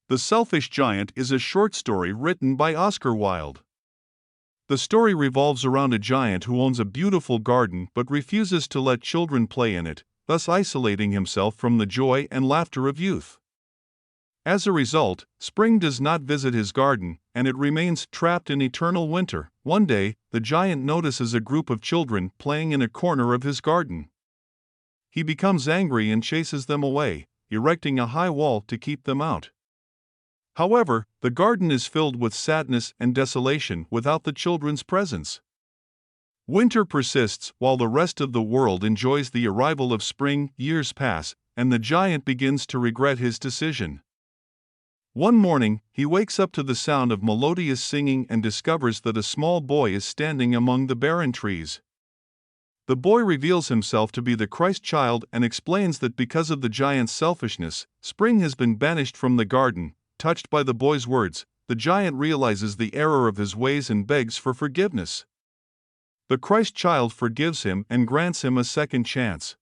The Selfish Giant is a short story written by Oscar Wilde. The story revolves around a giant who owns a beautiful garden but refuses to let children play in it, thus isolating himself from the joy and laughter of youth. As a result, spring does not visit his garden, and it remains trapped in eternal winter. One day, the giant notices a group of children playing in a corner of his garden. He becomes angry and chases them away, erecting a high wall to keep them out. However, the garden is filled with sadness and desolation without the children's presence. Winter persists while the rest of the world enjoys the arrival of spring. Years pass, and the giant begins to regret his decision. One morning, he wakes up to the sound of melodious singing and discovers that a small boy is standing among the barren trees. The boy reveals himself to be the Christ child and explains that because of the giant's selfishness, spring has been banished from the garden. Touched by the boy's words, the giant realizes the error of his ways and begs for forgiveness. The Christ child forgives him and grants him a second chance.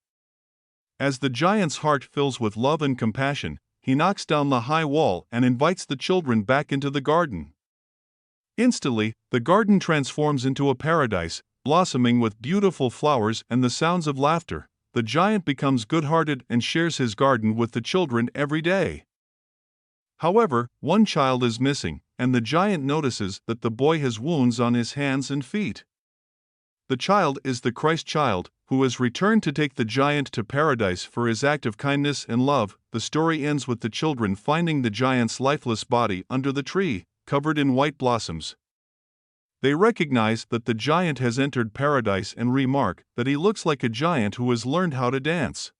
As the giant's heart fills with love and compassion, he knocks down the high wall and invites the children back into the garden. Instantly, the garden transforms into a paradise, blossoming with beautiful flowers and the sounds of laughter. The giant becomes good-hearted and shares his garden with the children every day. However, one child is missing, and the giant notices that the boy has wounds on his hands and feet. The child is the Christ child, who has returned to take the giant to paradise for his act of kindness and love. The story ends with the children finding the giant's lifeless body under the tree, covered in white blossoms. They recognize that the giant has entered paradise and remark that he looks like a giant who has learned how to dance.